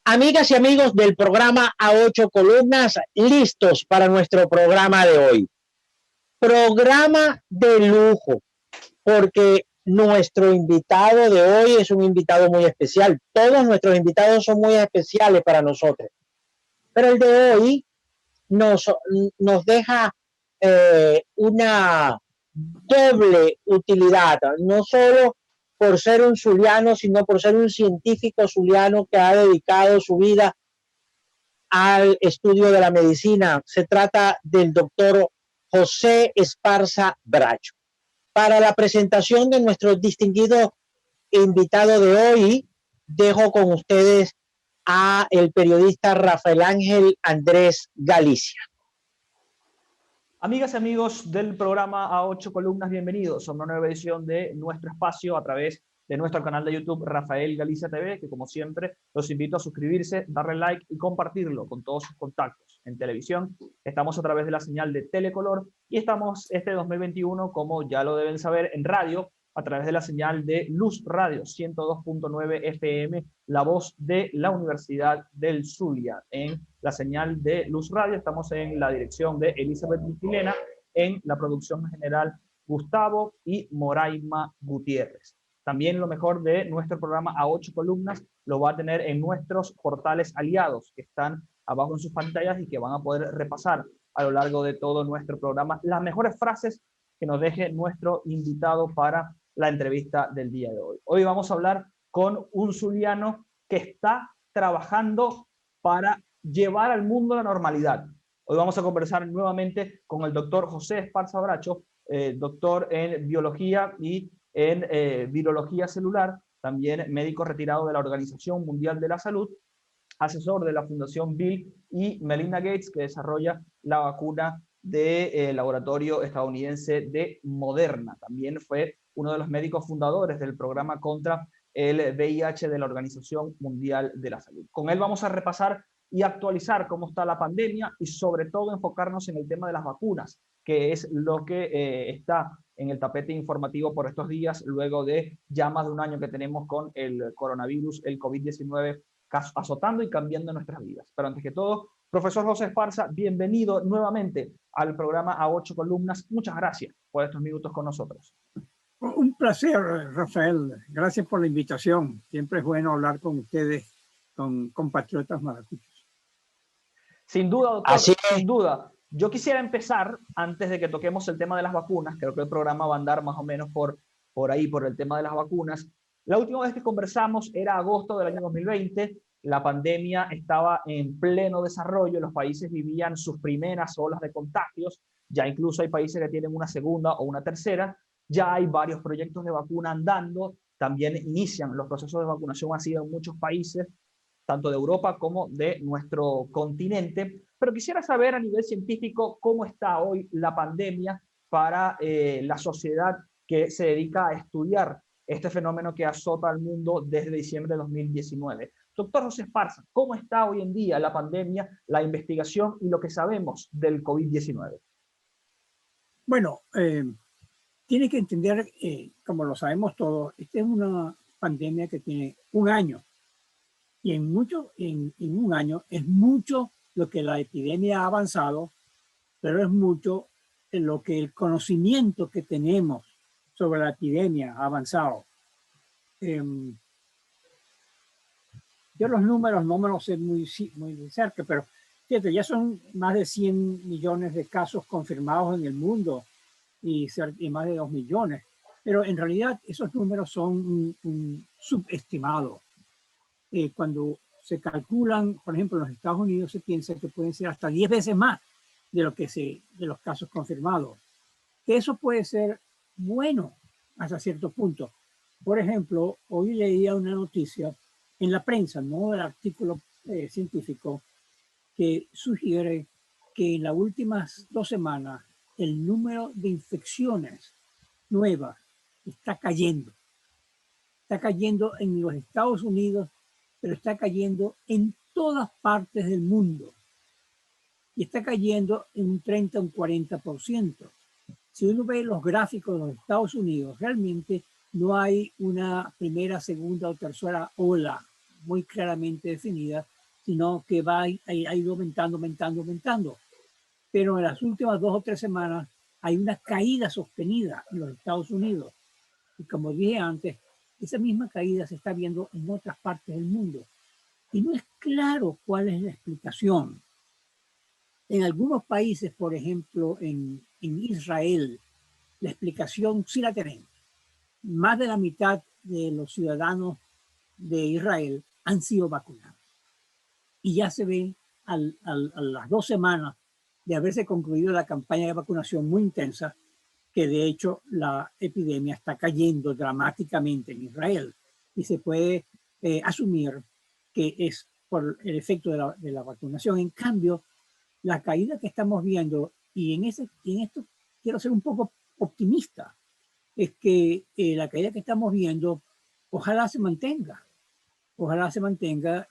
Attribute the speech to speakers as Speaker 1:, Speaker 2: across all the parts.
Speaker 1: Amigas y amigos del programa A Ocho Columnas, listos para nuestro programa de hoy. Programa de lujo, porque nuestro invitado de hoy es un invitado muy especial. Todos nuestros invitados son muy especiales para nosotros. Pero el de hoy nos deja una doble utilidad, no solo por ser un zuliano, sino por ser un científico zuliano que ha dedicado su vida al estudio de la medicina. Se trata del doctor José Esparza Bracho. Para la presentación de nuestro distinguido invitado de hoy, dejo con ustedes a el periodista Rafael Ángel Andrés Galicia.
Speaker 2: Amigas y amigos del programa A Ocho Columnas, bienvenidos a una nueva edición de nuestro espacio a través de nuestro canal de YouTube Rafael Galicia TV, que como siempre los invito a suscribirse, darle like y compartirlo con todos sus contactos. En televisión estamos a través de la señal de Telecolor y estamos este 2021, como ya lo deben saber, en radio a través de la señal de Luz Radio 102.9 FM, la voz de la Universidad del Zulia. En la señal de Luz Radio estamos en la dirección de Elizabeth Miquilena, en la producción general Gustavo y Moraima Gutiérrez. También lo mejor de nuestro programa A Ocho Columnas lo va a tener en nuestros portales aliados que están abajo en sus pantallas y que van a poder repasar a lo largo de todo nuestro programa las mejores frases que nos deje nuestro invitado para la entrevista del día de hoy. Hoy vamos a hablar con un zuliano que está trabajando para llevar al mundo la normalidad. Hoy vamos a conversar nuevamente con el doctor José Esparza Bracho, doctor en biología y en virología celular, también médico retirado de la Organización Mundial de la Salud, asesor de la Fundación Bill y Melinda Gates, que desarrolla la vacuna del laboratorio estadounidense de Moderna. También fue uno de los médicos fundadores del programa contra el VIH de la Organización Mundial de la Salud. Con él vamos a repasar y actualizar cómo está la pandemia y sobre todo enfocarnos en el tema de las vacunas, que es lo que está en el tapete informativo por estos días, luego de ya más de un año que tenemos con el coronavirus, el COVID-19, azotando y cambiando nuestras vidas. Pero antes que todo, profesor José Esparza, bienvenido nuevamente al programa A Ocho Columnas. Muchas gracias por estos minutos con nosotros.
Speaker 3: Un placer, Rafael. Gracias por la invitación. Siempre es bueno hablar con ustedes, con compatriotas maracuchos.
Speaker 2: Sin duda, doctor, sin duda. Yo quisiera empezar, antes de que toquemos el tema de las vacunas, creo que el programa va a andar más o menos por ahí, por el tema de las vacunas. La última vez que conversamos era agosto del año 2020, la pandemia estaba en pleno desarrollo, los países vivían sus primeras olas de contagios, ya incluso hay países que tienen una segunda o una tercera, ya hay varios proyectos de vacuna andando, también inician los procesos de vacunación así en muchos países, tanto de Europa como de nuestro continente, pero quisiera saber a nivel científico cómo está hoy la pandemia para la sociedad que se dedica a estudiar este fenómeno que azota al mundo desde diciembre de 2019. Doctor José Esparza, ¿cómo está hoy en día la pandemia, la investigación y lo que sabemos del COVID-19?
Speaker 3: Bueno, tiene que entender, como lo sabemos todos, esta es una pandemia que tiene un año. Y en un año es mucho lo que la epidemia ha avanzado, pero es mucho lo que el conocimiento que tenemos sobre la epidemia ha avanzado. Yo los números no me los sé muy de cerca, pero fíjate, ya son más de 100 millones de casos confirmados en el mundo y más de 2 millones. Pero en realidad esos números son un subestimado. Cuando se calculan, por ejemplo, en los Estados Unidos se piensa que pueden ser hasta 10 veces más de los casos confirmados. Que eso puede ser bueno hasta cierto punto. Por ejemplo, hoy leía una noticia en la prensa, no el artículo científico, que sugiere que en las últimas 2 semanas el número de infecciones nuevas está cayendo. Está cayendo en los Estados Unidos, pero está cayendo en todas partes del mundo. Y está cayendo en un 30 o un 40%. Si uno ve los gráficos de los Estados Unidos, realmente no hay una primera, segunda o tercera ola muy claramente definida, sino que ha ido aumentando, aumentando, aumentando. Pero en las últimas 2 o 3 semanas hay una caída sostenida en los Estados Unidos. Y como dije antes, esa misma caída se está viendo en otras partes del mundo. Y no es claro cuál es la explicación. En algunos países, por ejemplo, en Israel, la explicación sí la tenemos. Más de la mitad de los ciudadanos de Israel han sido vacunados. Y ya se ve a las 2 semanas de haberse concluido la campaña de vacunación muy intensa, que de hecho la epidemia está cayendo dramáticamente en Israel. Y se puede asumir que es por el efecto de la vacunación. En cambio, la caída que estamos viendo, y en esto quiero ser un poco optimista, es que la caída que estamos viendo ojalá se mantenga. Ojalá se mantenga.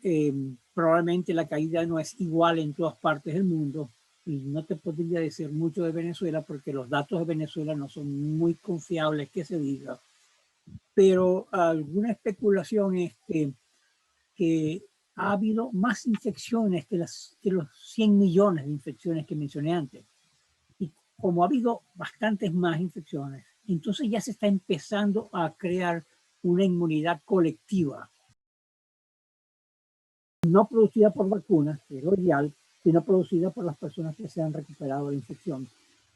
Speaker 3: Probablemente la caída no es igual en todas partes del mundo, y no te podría decir mucho de Venezuela porque los datos de Venezuela no son muy confiables que se diga. Pero alguna especulación es que ha habido más infecciones que los 100 millones de infecciones que mencioné antes. Y como ha habido bastantes más infecciones, entonces ya se está empezando a crear una inmunidad colectiva, no producida por vacunas, que es lo ideal, sino producida por las personas que se han recuperado de la infección.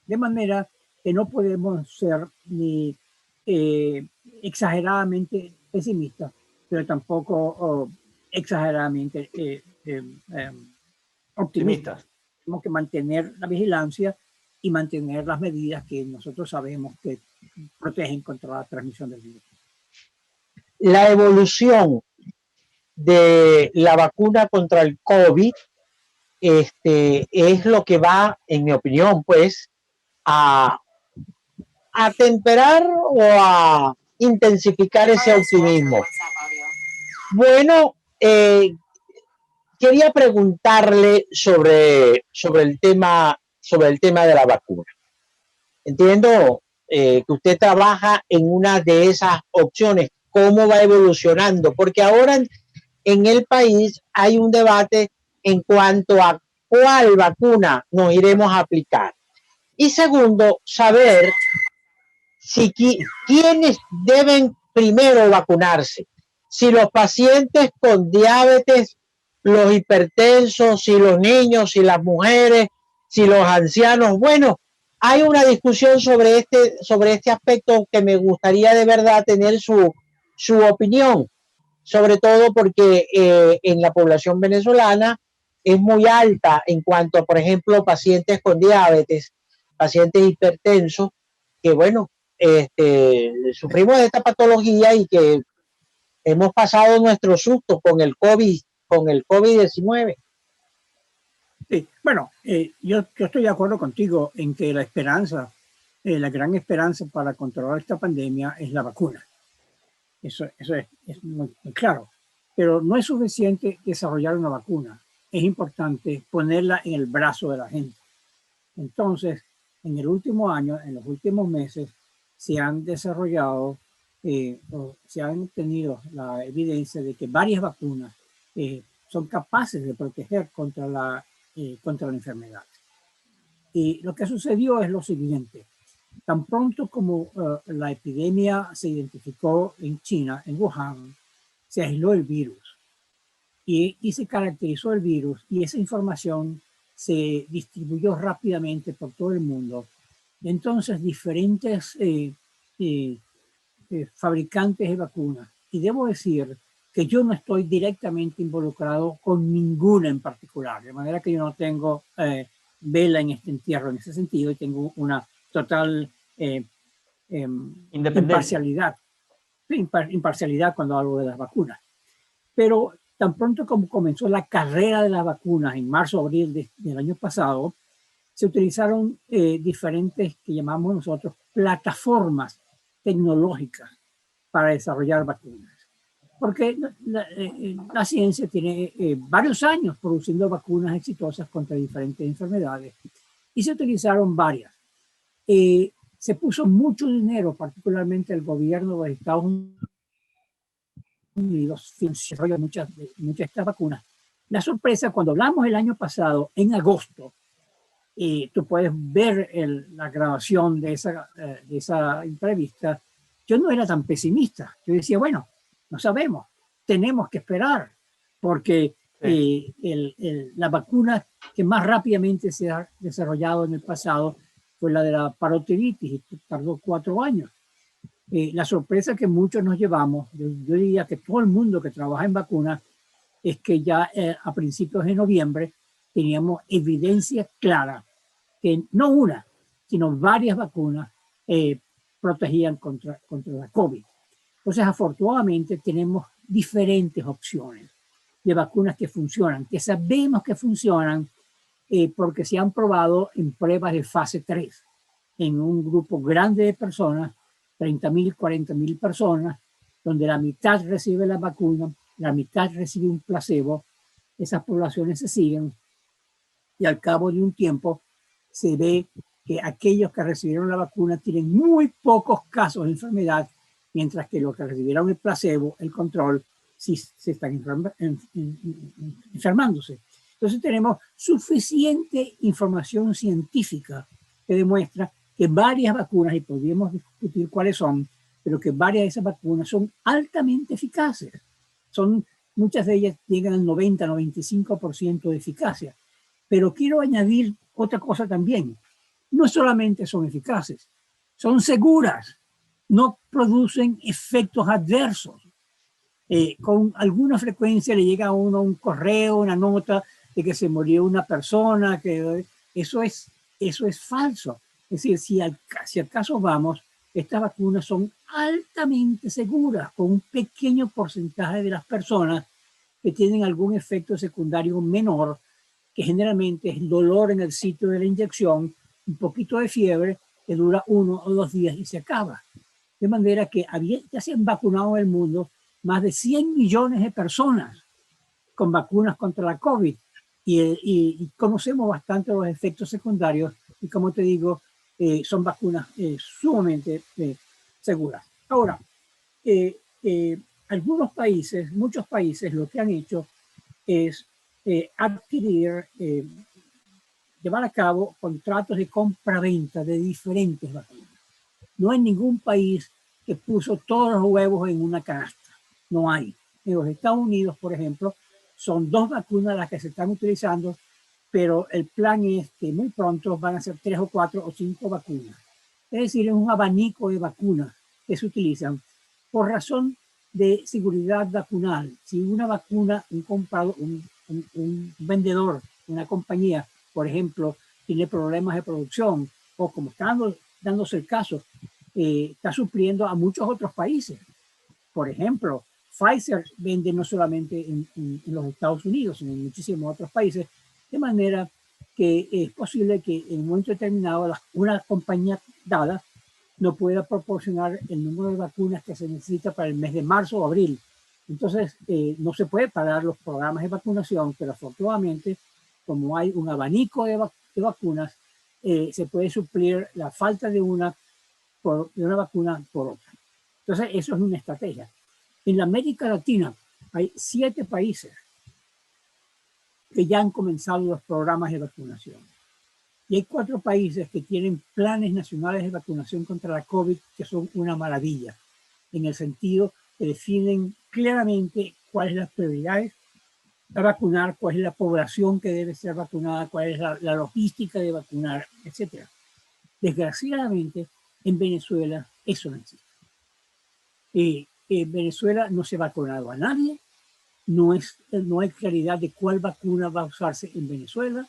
Speaker 3: De manera que no podemos ser ni exageradamente pesimistas, pero tampoco exageradamente optimistas. Tenemos que mantener la vigilancia y mantener las medidas que nosotros sabemos que protegen contra la transmisión del virus.
Speaker 1: La evolución de la vacuna contra el COVID es lo que va, en mi opinión, pues, a temperar o a intensificar ese optimismo. Bueno, quería preguntarle sobre el tema de la vacuna. Entiendo que usted trabaja en una de esas opciones. ¿Cómo va evolucionando? Porque ahora en el país hay un debate en cuanto a cuál vacuna nos iremos a aplicar. Y segundo, saber si quiénes deben primero vacunarse. Si los pacientes con diabetes, los hipertensos, si los niños, si las mujeres, si los ancianos. Bueno, hay una discusión sobre este aspecto que me gustaría de verdad tener su opinión, sobre todo porque en la población venezolana es muy alta en cuanto a, por ejemplo, pacientes con diabetes, pacientes hipertensos, que bueno, sufrimos de esta patología y que hemos pasado nuestro susto con el COVID-19.
Speaker 3: Sí, bueno, yo estoy de acuerdo contigo en que la esperanza, la gran esperanza para controlar esta pandemia es la vacuna. Eso es muy claro. Pero no es suficiente desarrollar una vacuna. Es importante ponerla en el brazo de la gente. Entonces, en el último año, en los últimos meses, se han desarrollado, se han obtenido la evidencia de que varias vacunas son capaces de proteger contra la enfermedad. Y lo que sucedió es lo siguiente. Tan pronto como la epidemia se identificó en China, en Wuhan, se aisló el virus y se caracterizó el virus, y esa información se distribuyó rápidamente por todo el mundo. Entonces, diferentes fabricantes de vacunas, y debo decir que yo no estoy directamente involucrado con ninguna en particular, de manera que yo no tengo vela en este entierro en ese sentido, y tengo una total imparcialidad. Imparcialidad cuando hablo de las vacunas. Pero tan pronto como comenzó la carrera de las vacunas en marzo, abril del año pasado, se utilizaron diferentes, que llamamos nosotros, plataformas tecnológicas para desarrollar vacunas. Porque la ciencia tiene varios años produciendo vacunas exitosas contra diferentes enfermedades, y se utilizaron varias. Se puso mucho dinero, particularmente el gobierno de Estados Unidos, desarrolla muchas de estas vacunas, La sorpresa, cuando hablamos el año pasado, en agosto, tú puedes ver la grabación de esa entrevista, yo no era tan pesimista. Yo decía, bueno, no sabemos, tenemos que esperar, porque la vacuna que más rápidamente se ha desarrollado en el pasado fue la de la parotiditis, y tardó 4 años. La sorpresa que muchos nos llevamos, yo diría que todo el mundo que trabaja en vacunas, es que ya a principios de noviembre teníamos evidencia clara que no una, sino varias vacunas protegían contra la COVID. Entonces, afortunadamente, tenemos diferentes opciones de vacunas que funcionan, que sabemos que funcionan porque se han probado en pruebas de fase 3, en un grupo grande de personas, 30.000, 40.000 personas, donde la mitad recibe la vacuna, la mitad recibe un placebo. Esas poblaciones se siguen y al cabo de un tiempo se ve que aquellos que recibieron la vacuna tienen muy pocos casos de enfermedad, mientras que los que recibieron el placebo, el control, sí se están enfermándose. Entonces tenemos suficiente información científica que demuestra que varias vacunas, y podríamos discutir cuáles son, pero que varias de esas vacunas son altamente eficaces. Muchas de ellas llegan al 90-95% de eficacia. Pero quiero añadir otra cosa también. No solamente son eficaces, son seguras, no producen efectos adversos. Con alguna frecuencia le llega a uno un correo, una nota de que se murió una persona, que eso es falso. Es decir, si al caso vamos, estas vacunas son altamente seguras, con un pequeño porcentaje de las personas que tienen algún efecto secundario menor, que generalmente es dolor en el sitio de la inyección, un poquito de fiebre, que dura 1 o 2 días y se acaba. De manera que ya se han vacunado en el mundo más de 100 millones de personas con vacunas contra la COVID y conocemos bastante los efectos secundarios y, como te digo, son vacunas sumamente seguras. Ahora, algunos países, muchos países, lo que han hecho es adquirir, llevar a cabo contratos de compra-venta de diferentes vacunas. No hay ningún país que puso todos los huevos en una canasta. No hay. En los Estados Unidos, por ejemplo, son 2 vacunas las que se están utilizando, pero el plan es que muy pronto van a ser 3 o 4 o 5 vacunas. Es decir, es un abanico de vacunas que se utilizan por razón de seguridad vacunal. Si una vacuna, un vendedor, una compañía, por ejemplo, tiene problemas de producción, o como está dándose el caso, está supliendo a muchos otros países. Por ejemplo, Pfizer vende no solamente en los Estados Unidos, sino en muchísimos otros países, de manera que es posible que en un momento determinado una compañía dada no pueda proporcionar el número de vacunas que se necesita para el mes de marzo o abril. Entonces, no se puede parar los programas de vacunación, pero afortunadamente, como hay un abanico de vacunas, se puede suplir la falta de una vacuna por otra. Entonces, eso es una estrategia. En la América Latina hay 7 países que ya han comenzado los programas de vacunación. Y hay 4 países que tienen planes nacionales de vacunación contra la COVID que son una maravilla, en el sentido que definen claramente cuáles son las prioridades a vacunar, cuál es la población que debe ser vacunada, cuál es la logística de vacunar, etc. Desgraciadamente, en Venezuela eso no existe. En Venezuela no se ha vacunado a nadie, no hay claridad de cuál vacuna va a usarse en Venezuela.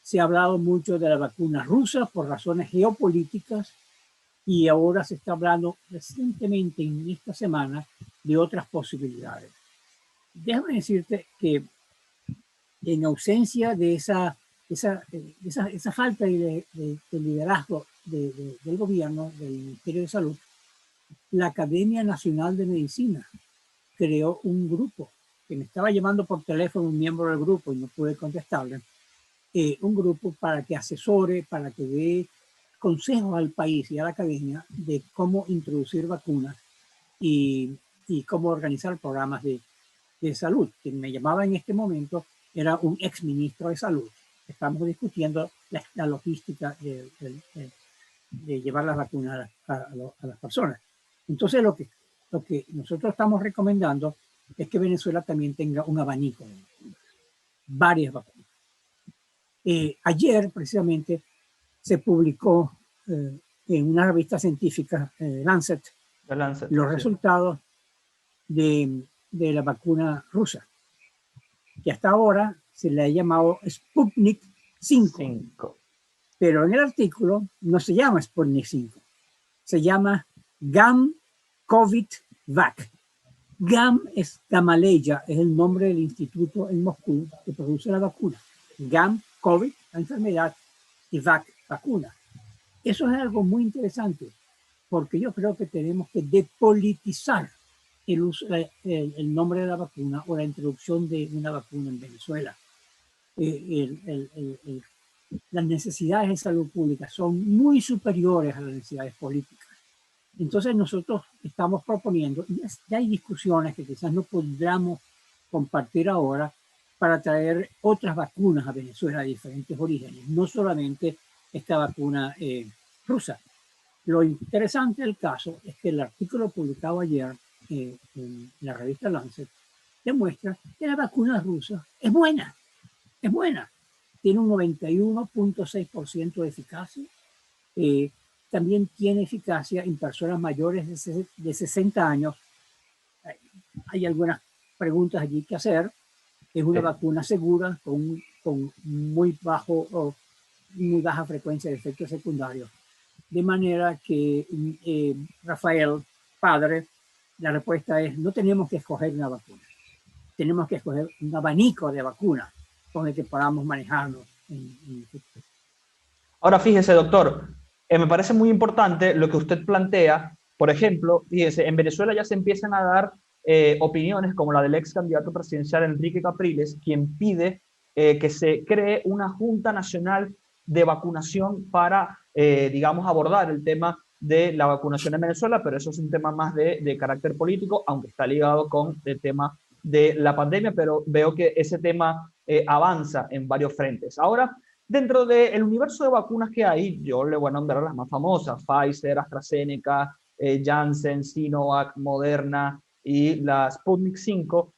Speaker 3: Se ha hablado mucho de la vacuna rusa por razones geopolíticas y ahora se está hablando recientemente en esta semana de otras posibilidades. Déjame decirte que en ausencia de esa falta de liderazgo del gobierno, del Ministerio de Salud, la Academia Nacional de Medicina creó un grupo que me estaba llamando por teléfono un miembro del grupo y no pude contestarle. Un grupo para que asesore, para que dé consejos al país y a la academia de cómo introducir vacunas y cómo organizar programas de salud. Quien me llamaba en este momento era un ex ministro de salud. Estamos discutiendo la logística de llevar las vacunas a las personas. Entonces, lo que nosotros estamos recomendando es que Venezuela también tenga un abanico de vacunas, varias vacunas. Ayer, precisamente, se publicó en una revista científica, Lancet, los resultados de la vacuna rusa, que hasta ahora se le ha llamado Sputnik 5. Pero en el artículo no se llama Sputnik 5, se llama GAM COVID Vac. GAM es Gamaleya, es el nombre del instituto en Moscú que produce la vacuna. GAM COVID, la enfermedad, y VAC, vacuna. Eso es algo muy interesante, porque yo creo que tenemos que depolitizar el nombre de la vacuna o la introducción de una vacuna en Venezuela. Las necesidades de salud pública son muy superiores a las necesidades políticas. Entonces nosotros estamos proponiendo, y ya hay discusiones que quizás no podamos compartir ahora, para traer otras vacunas a Venezuela de diferentes orígenes, no solamente esta vacuna rusa. Lo interesante del caso es que el artículo publicado ayer en la revista Lancet demuestra que la vacuna rusa es buena, tiene un 91.6% de eficacia, también tiene eficacia en personas mayores de 60 años. Hay algunas preguntas allí que hacer. Es una vacuna segura con muy baja frecuencia de efectos secundarios. De manera que, Rafael, padre, la respuesta es: no tenemos que escoger una vacuna. Tenemos que escoger un abanico de vacunas con el que podamos manejarnos.
Speaker 2: Ahora, fíjese, doctor, me parece muy importante lo que usted plantea. Por ejemplo, fíjese, en Venezuela ya se empiezan a dar opiniones como la del ex candidato presidencial Enrique Capriles, quien pide que se cree una Junta Nacional de Vacunación para, digamos, abordar el tema de la vacunación en Venezuela, pero eso es un tema más de carácter político, aunque está ligado con el tema de la pandemia, pero veo que ese tema avanza en varios frentes. Ahora, dentro del universo de vacunas que hay, yo le voy a nombrar las más famosas: Pfizer, AstraZeneca, Janssen, Sinovac, Moderna y la Sputnik 5.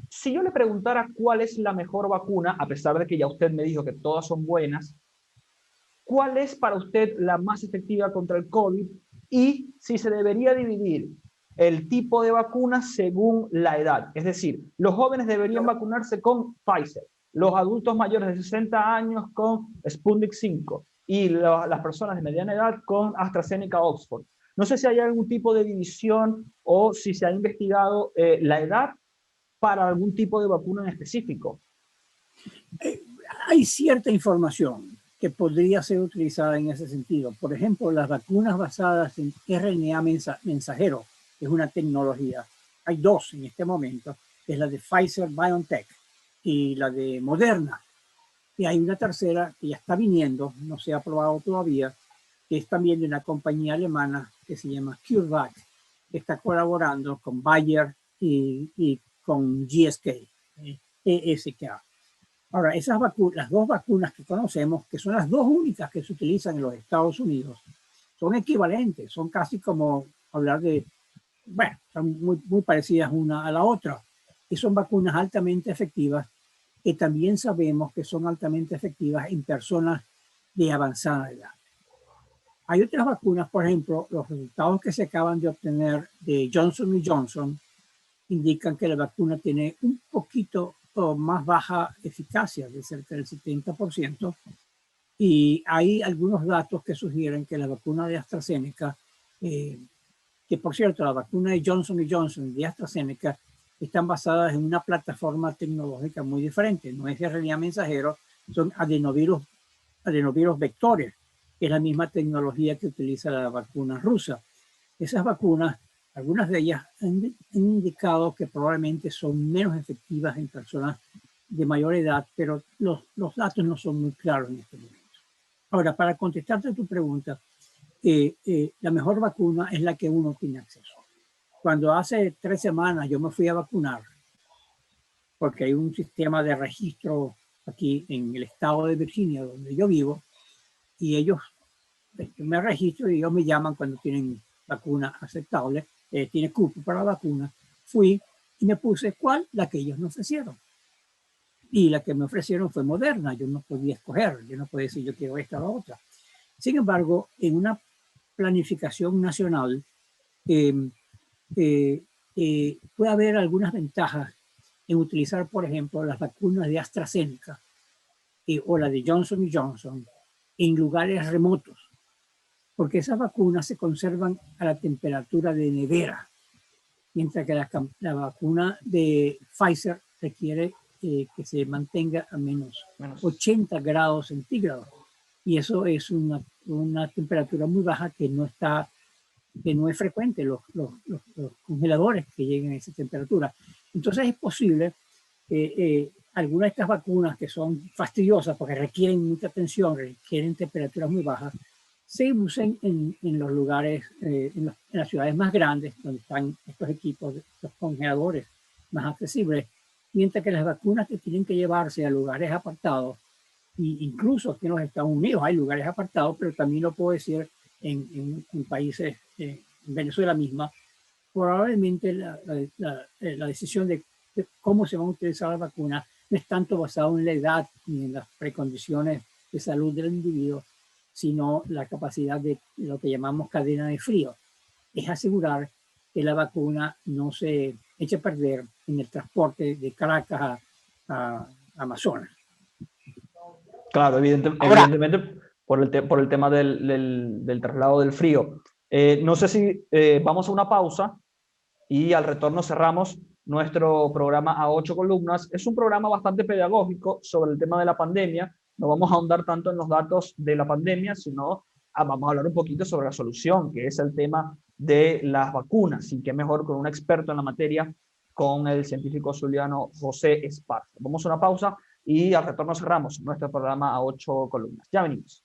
Speaker 2: Si yo le preguntara cuál es la mejor vacuna, a pesar de que ya usted me dijo que todas son buenas, ¿cuál es para usted la más efectiva contra el COVID? Y si se debería dividir el tipo de vacuna según la edad. Es decir, los jóvenes deberían vacunarse con Pfizer, los adultos mayores de 60 años con Sputnik 5 y las personas de mediana edad con AstraZeneca Oxford. No sé si hay algún tipo de división o si se ha investigado la edad para algún tipo de vacuna en específico.
Speaker 3: Hay cierta información que podría ser utilizada en ese sentido. Por ejemplo, las vacunas basadas en RNA mensajero es una tecnología. Hay dos en este momento, que es la de Pfizer-BioNTech y la de Moderna. Y hay una tercera que ya está viniendo, no se ha aprobado todavía, que es también de una compañía alemana que se llama CureVac, que está colaborando con Bayer y con GSK, ESK. Ahora, las dos vacunas que conocemos, que son las dos únicas que se utilizan en los Estados Unidos, son equivalentes, son casi como hablar de, bueno, son muy parecidas una a la otra, y son vacunas altamente efectivas, que también sabemos que son altamente efectivas en personas de avanzada edad. Hay otras vacunas, por ejemplo, los resultados que se acaban de obtener de Johnson & Johnson indican que la vacuna tiene un poquito más baja eficacia, de cerca del 70%, y hay algunos datos que sugieren que la vacuna de AstraZeneca, que por cierto, la vacuna de Johnson & Johnson y de AstraZeneca están basadas en una plataforma tecnológica muy diferente. No es RNA mensajero, son adenovirus vectores, que es la misma tecnología que utiliza la vacuna rusa. Esas vacunas, algunas de ellas han indicado que probablemente son menos efectivas en personas de mayor edad, pero los datos no son muy claros en este momento. Ahora, para contestarte tu pregunta, la mejor vacuna es la que uno tiene acceso. Cuando hace 3 semanas yo me fui a vacunar, porque hay un sistema de registro aquí en el estado de Virginia, donde yo vivo, y ellos, yo me registro y ellos me llaman cuando tienen vacuna aceptable, tiene cupo para la vacuna. Fui y me puse ¿cuál? La que ellos me ofrecieron. Y la que me ofrecieron fue Moderna. Yo no podía escoger, yo no podía decir yo quiero esta o la otra. Sin embargo, en una planificación nacional puede haber algunas ventajas en utilizar, por ejemplo, las vacunas de AstraZeneca o la de Johnson Johnson en lugares remotos, porque esas vacunas se conservan a la temperatura de nevera, mientras que la vacuna de Pfizer requiere que se mantenga a menos 80 grados centígrados. Y eso es una temperatura muy baja que no es frecuente, los congeladores que lleguen a esa temperatura. Entonces es posible que algunas de estas vacunas que son fastidiosas porque requieren mucha atención, requieren temperaturas muy bajas, se usen en los lugares, en las ciudades más grandes, donde están estos equipos, estos congeladores más accesibles, mientras que las vacunas que tienen que llevarse a lugares apartados, e incluso aquí en los Estados Unidos hay lugares apartados, pero también lo puedo decir en países, en Venezuela misma, probablemente la decisión de cómo se van a utilizar las vacunas no es tanto basado en la edad ni en las precondiciones de salud del individuo, sino la capacidad de lo que llamamos cadena de frío. Es asegurar que la vacuna no se eche a perder en el transporte de Caracas a Amazonas.
Speaker 2: Claro, evidentemente por el tema del traslado del frío. No sé si vamos a una pausa y al retorno cerramos nuestro programa a 8 columnas. Es un programa bastante pedagógico sobre el tema de la pandemia. No vamos a ahondar tanto en los datos de la pandemia, sino vamos a hablar un poquito sobre la solución, que es el tema de las vacunas. Y qué mejor con un experto en la materia, con el científico zuliano José Esparza. Vamos a una pausa y al retorno cerramos nuestro programa a 8 columnas. Ya venimos.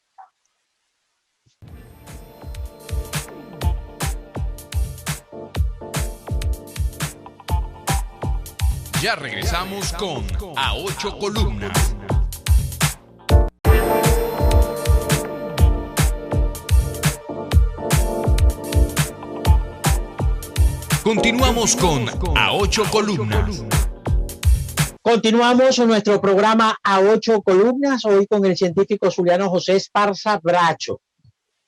Speaker 4: Ya regresamos con A 8 columnas. Continuamos con A 8 columnas.
Speaker 1: Continuamos en nuestro programa a 8 columnas, hoy con el científico zuliano José Esparza Bracho.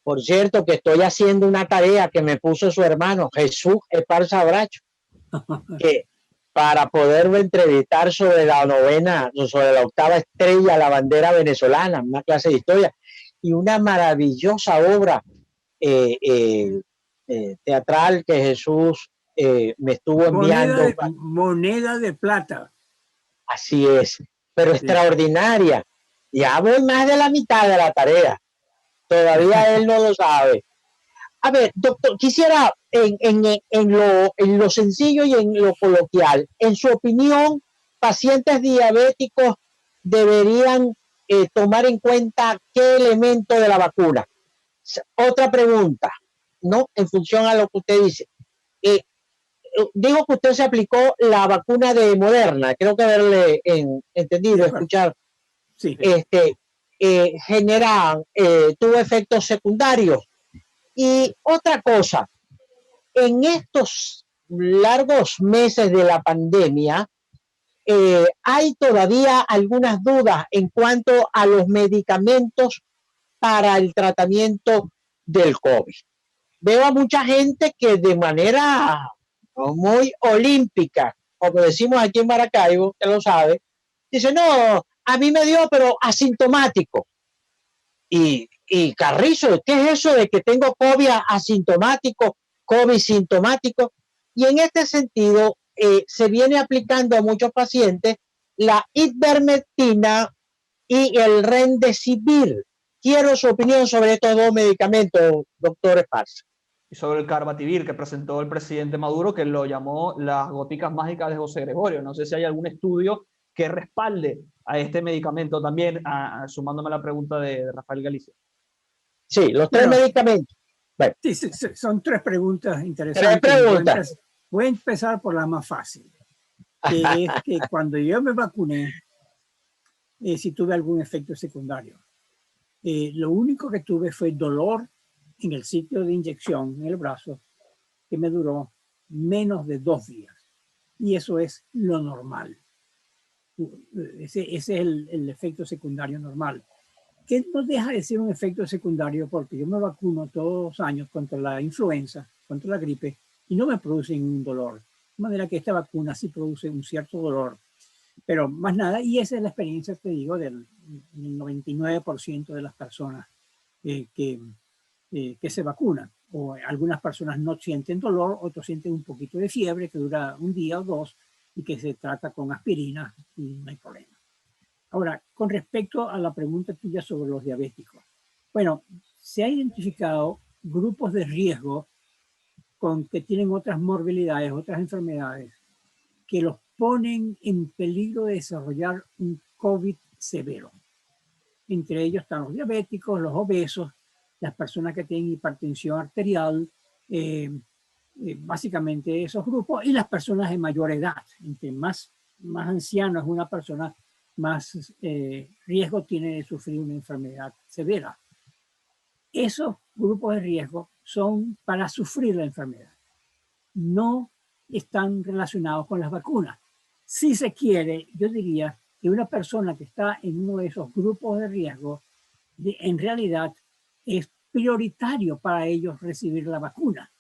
Speaker 1: Por cierto, que estoy haciendo una tarea que me puso su hermano Jesús Esparza Bracho, que para poderlo entrevistar sobre la octava estrella, la bandera venezolana, una clase de historia, y una maravillosa obra teatral que Jesús me estuvo enviando.
Speaker 3: Moneda de plata.
Speaker 1: Así es, pero sí, extraordinaria. Ya voy más de la mitad de la tarea. Todavía él no lo sabe. A ver, doctor, quisiera en lo sencillo y en lo coloquial, en su opinión, pacientes diabéticos deberían tomar en cuenta qué elemento de la vacuna. Otra pregunta, ¿no? En función a lo que usted dice. Digo que usted se aplicó la vacuna de Moderna, creo que haberle entendido, escuchar. Sí. Tuvo efectos secundarios. Y otra cosa, en estos largos meses de la pandemia, hay todavía algunas dudas en cuanto a los medicamentos para el tratamiento del COVID. Veo a mucha gente que de manera muy olímpica, como decimos aquí en Maracaibo, que lo sabe, dice, no, a mí me dio, pero asintomático. Y Carrizo, ¿qué es eso de que tengo COVID asintomático, COVID sintomático? Y en este sentido, se viene aplicando a muchos pacientes la ivermectina y el remdesivir. Quiero su opinión sobre estos dos medicamentos, doctor Esparza.
Speaker 2: Y sobre el Carbativir que presentó el presidente Maduro, que lo llamó las goticas mágicas de José Gregorio. No sé si hay algún estudio que respalde a este medicamento también, sumándome a la pregunta de Rafael Galicia.
Speaker 1: Sí, los tres medicamentos.
Speaker 3: Bueno. Sí, son tres preguntas interesantes.
Speaker 1: Tres preguntas.
Speaker 3: Voy a empezar por la más fácil. que es que cuando yo me vacuné, sí tuve algún efecto secundario. Lo único que tuve fue dolor en el sitio de inyección, en el brazo, que me duró menos de 2 días. Y eso es lo normal. Ese es el efecto secundario normal. Que no deja de ser un efecto secundario porque yo me vacuno todos los años contra la influenza, contra la gripe, y no me produce ningún dolor. De manera que esta vacuna sí produce un cierto dolor, pero más nada, y esa es la experiencia, te digo, del 99% de las personas que se vacunan. O algunas personas no sienten dolor, otros sienten un poquito de fiebre que dura un día o dos y que se trata con aspirina y no hay problema. Ahora, con respecto a la pregunta tuya sobre los diabéticos. Bueno, se ha identificado grupos de riesgo con que tienen otras morbilidades, otras enfermedades, que los ponen en peligro de desarrollar un COVID severo. Entre ellos están los diabéticos, los obesos, las personas que tienen hipertensión arterial, básicamente esos grupos, y las personas de mayor edad. Entre más anciano es una persona, más riesgo tiene de sufrir una enfermedad severa. Esos grupos de riesgo son para sufrir la enfermedad. No están relacionados con las vacunas. Si se quiere, yo diría que una persona que está en uno de esos grupos de riesgo, en realidad es prioritario para ellos recibir la vacuna,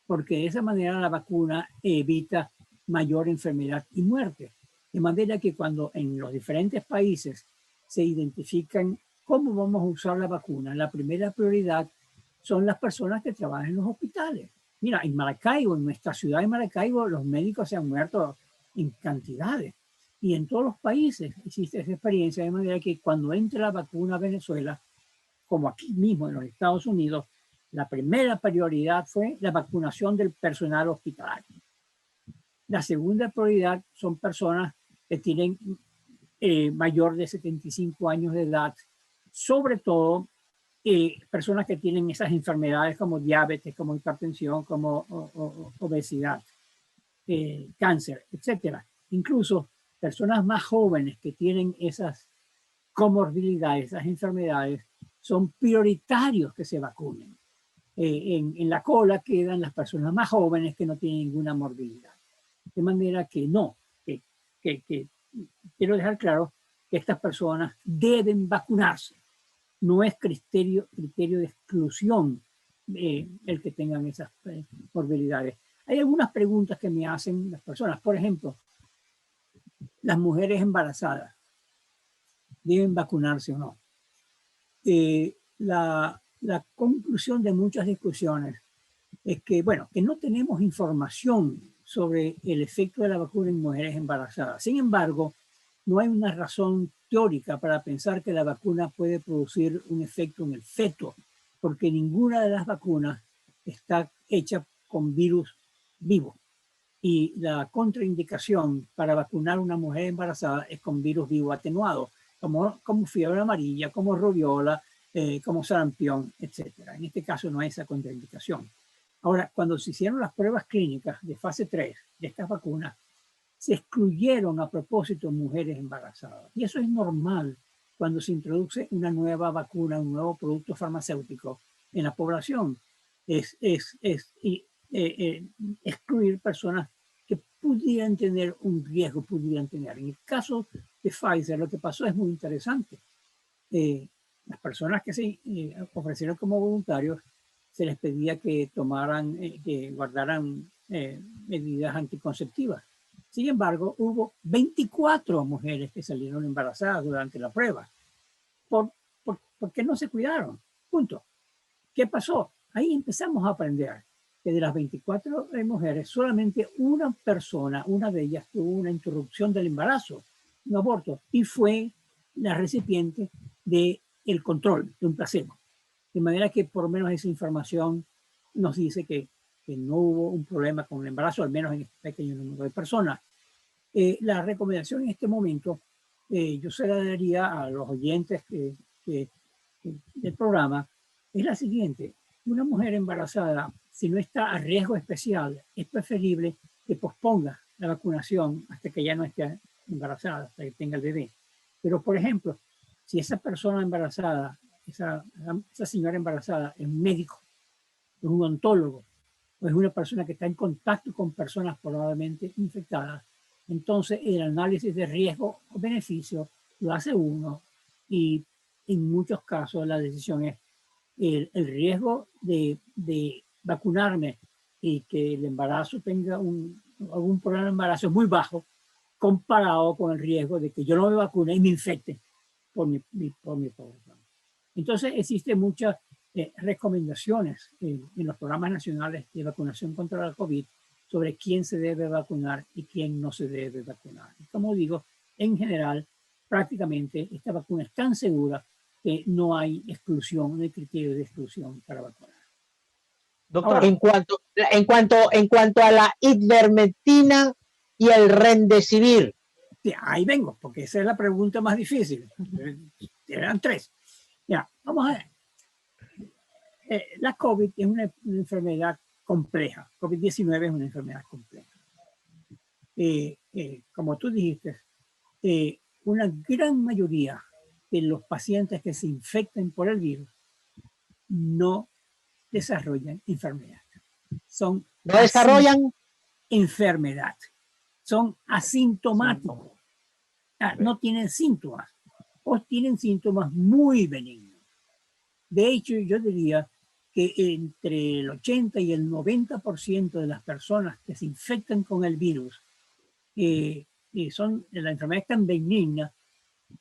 Speaker 3: porque de esa manera la vacuna evita mayor enfermedad y muerte. De manera que cuando en los diferentes países se identifican cómo vamos a usar la vacuna, la primera prioridad son las personas que trabajan en los hospitales. Mira, en Maracaibo, en nuestra ciudad de Maracaibo, los médicos se han muerto en cantidades. Y en todos los países existe esa experiencia, de manera que cuando entra la vacuna a Venezuela, como aquí mismo en los Estados Unidos, la primera prioridad fue la vacunación del personal hospitalario. La segunda prioridad son personas que tienen mayor de 75 años de edad, sobre todo personas que tienen esas enfermedades como diabetes, como hipertensión, como obesidad, cáncer, etcétera. Incluso personas más jóvenes que tienen esas comorbilidades, esas enfermedades, son prioritarios que se vacunen. En la cola quedan las personas más jóvenes que no tienen ninguna morbilidad. De manera que no, que quiero dejar claro que estas personas deben vacunarse. No es criterio de exclusión el que tengan esas morbilidades. Hay algunas preguntas que me hacen las personas. Por ejemplo, las mujeres embarazadas, ¿deben vacunarse o no? La conclusión de muchas discusiones es que, bueno, que no tenemos información sobre el efecto de la vacuna en mujeres embarazadas. Sin embargo, no hay una razón teórica para pensar que la vacuna puede producir un efecto en el feto, porque ninguna de las vacunas está hecha con virus vivo. Y la contraindicación para vacunar a una mujer embarazada es con virus vivo atenuado, como fiebre amarilla, como rubiola, como sarampión, etc. En este caso no hay esa contraindicación. Ahora, cuando se hicieron las pruebas clínicas de fase 3 de estas vacunas, se excluyeron a propósito mujeres embarazadas. Y eso es normal cuando se introduce una nueva vacuna, un nuevo producto farmacéutico en la población. Excluir personas que pudieran tener un riesgo, pudieran tener. En el caso de Pfizer, lo que pasó es muy interesante. Las personas que se ofrecieron como voluntarios, se les pedía que tomaran, que guardaran medidas anticonceptivas. Sin embargo, hubo 24 mujeres que salieron embarazadas durante la prueba. Porque no se cuidaron. Punto. ¿Qué pasó? Ahí empezamos a aprender que de las 24 mujeres, solamente una persona, una de ellas tuvo una interrupción del embarazo, un aborto, y fue la recipiente del control, de un placebo. De manera que por lo menos esa información nos dice que no hubo un problema con el embarazo, al menos en este pequeño número de personas. La recomendación en este momento, yo se la daría a los oyentes del programa, es la siguiente. Una mujer embarazada, si no está a riesgo especial, es preferible que posponga la vacunación hasta que ya no esté embarazada, hasta que tenga el bebé. Pero, por ejemplo, si esa persona embarazada, esa señora embarazada es un médico, es un ontólogo, o es una persona que está en contacto con personas probablemente infectadas, entonces el análisis de riesgo o beneficio lo hace uno y en muchos casos la decisión es el riesgo de vacunarme y que el embarazo tenga algún problema de embarazo es muy bajo comparado con el riesgo de que yo no me vacune y me infecte por mi población. Entonces existen muchas recomendaciones en los programas nacionales de vacunación contra la COVID sobre quién se debe vacunar y quién no se debe vacunar. Y como digo, en general, prácticamente esta vacuna es tan segura que no hay exclusión, no hay criterio de exclusión para vacunar.
Speaker 2: Doctor,
Speaker 1: Ahora, en cuanto a la ivermectina y el remdesivir.
Speaker 3: Sí, ahí vengo, porque esa es la pregunta más difícil. Eran tres. Ya, vamos a ver. La COVID es una enfermedad compleja. COVID-19 es una enfermedad compleja. Como tú dijiste, una gran mayoría de los pacientes que se infectan por el virus no desarrollan enfermedad.
Speaker 1: No desarrollan
Speaker 3: enfermedad. Son asintomáticos. No tienen síntomas o tienen síntomas muy benignos. De hecho, yo diría que entre el 80 y el 90% de las personas que se infectan con el virus son la enfermedad tan benigna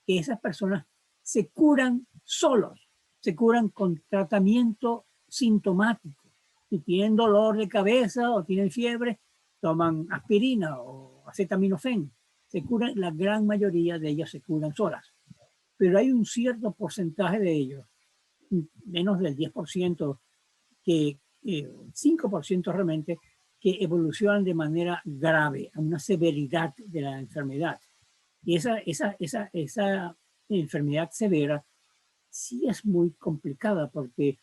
Speaker 3: que esas personas se curan solos, se curan con tratamiento sintomático. Si tienen dolor de cabeza o tienen fiebre, toman aspirina o acetaminofén. Se curan, la gran mayoría de ellas se curan solas. Pero hay un cierto porcentaje de ellos, menos del 10%, 5% realmente, que evolucionan de manera grave, a una severidad de la enfermedad. Y esa enfermedad severa sí es muy complicada porque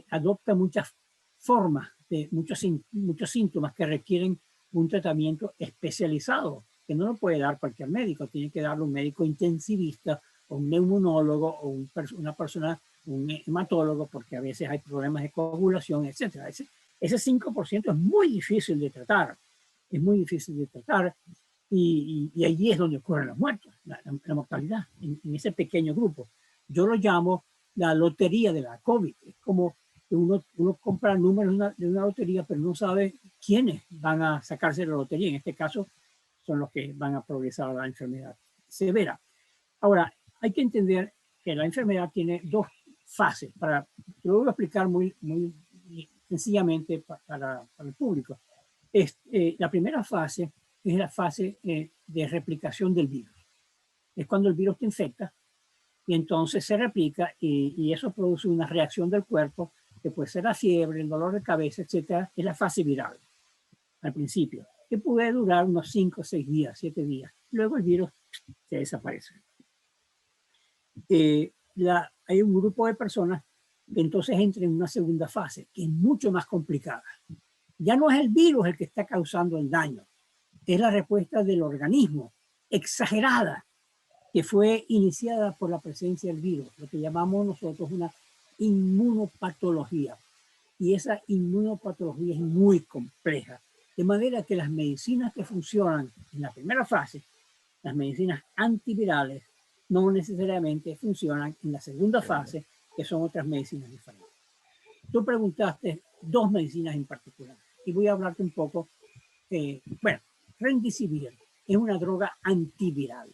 Speaker 3: adopta muchas formas, muchos síntomas que requieren un tratamiento especializado, que no lo puede dar cualquier médico, tiene que darlo un médico intensivista o un neumonólogo o una persona, un hematólogo, porque a veces hay problemas de coagulación, etc. Ese 5% es muy difícil de tratar, es muy difícil de tratar y allí es donde ocurren los muertos, la mortalidad, en ese pequeño grupo. Yo lo llamo la lotería de la COVID. Es como que uno compra números de una lotería, pero no sabe quiénes van a sacarse la lotería. En este caso, son los que van a progresar a la enfermedad severa. Ahora, hay que entender que la enfermedad tiene dos fases. Te lo voy a explicar muy sencillamente para el público. La primera fase es la fase de replicación del virus. Es cuando el virus te infecta y entonces se replica y eso produce una reacción del cuerpo que puede ser la fiebre, el dolor de cabeza, etcétera. Es la fase viral al principio, que puede durar unos 5, 6 días, 7 días. Luego el virus se desaparece. Hay un grupo de personas que entonces entran en una segunda fase, que es mucho más complicada. Ya no es el virus el que está causando el daño, es la respuesta del organismo, exagerada, que fue iniciada por la presencia del virus, lo que llamamos nosotros una inmunopatología. Y esa inmunopatología es muy compleja, de manera que las medicinas que funcionan en la primera fase, las medicinas antivirales, no necesariamente funcionan en la segunda fase, que son otras medicinas diferentes. Tú preguntaste dos medicinas en particular, y voy a hablarte un poco. Remdesivir es una droga antiviral.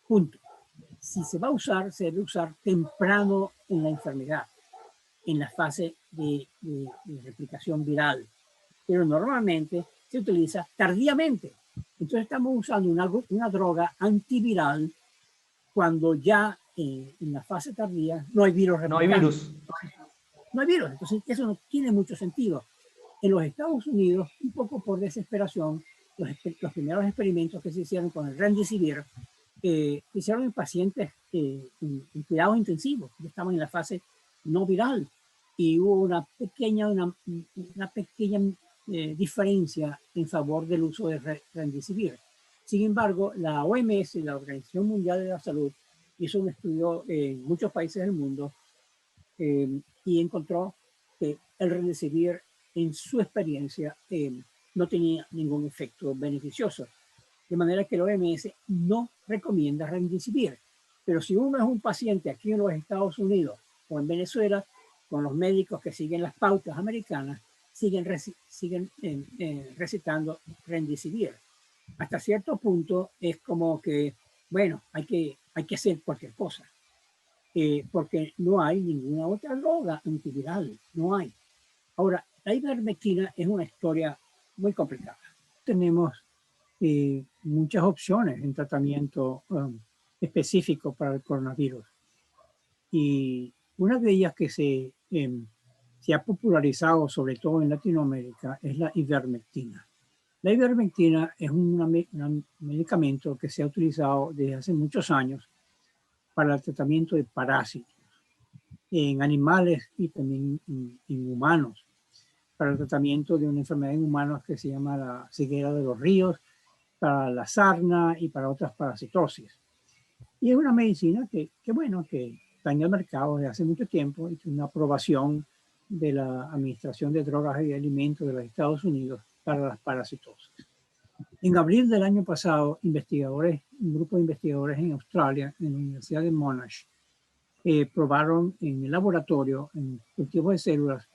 Speaker 3: Punto. Si se va a usar, se debe usar temprano en la enfermedad, en la fase de replicación viral. Pero normalmente se utiliza tardíamente. Entonces estamos usando una droga antiviral cuando ya en la fase tardía no hay virus replicante.
Speaker 2: No hay virus.
Speaker 3: No hay virus. Entonces eso no tiene mucho sentido. En los Estados Unidos, un poco por desesperación, los primeros experimentos que se hicieron con el remdesivir se hicieron en pacientes en cuidados intensivos, que estaban en la fase no viral. Y hubo una pequeña diferencia en favor del uso de Remdesivir. Sin embargo, la OMS, la Organización Mundial de la Salud, hizo un estudio en muchos países del mundo y encontró que el Remdesivir, en su experiencia, no tenía ningún efecto beneficioso. De manera que la OMS no recomienda Remdesivir. Pero si uno es un paciente aquí en los Estados Unidos o en Venezuela, con los médicos que siguen las pautas americanas, siguen recetando Remdesivir. Hasta cierto punto es como que, bueno, hay que hacer cualquier cosa. Porque no hay ninguna otra droga antiviral, no hay. Ahora, la ivermectina es una historia muy complicada. Tenemos muchas opciones en tratamiento específico para el coronavirus. Y una de ellas que se ha popularizado, sobre todo en Latinoamérica, es la ivermectina. La ivermectina es un medicamento que se ha utilizado desde hace muchos años para el tratamiento de parásitos en animales y también en humanos, para el tratamiento de una enfermedad en humanos que se llama la ceguera de los ríos, para la sarna y para otras parasitosis. Y es una medicina que está en el mercado desde hace mucho tiempo y tiene una aprobación de la Administración de Drogas y Alimentos de los Estados Unidos para las parasitosis. En abril del año pasado, un grupo de investigadores en Australia, en la Universidad de Monash, probaron en el laboratorio, en cultivos de células,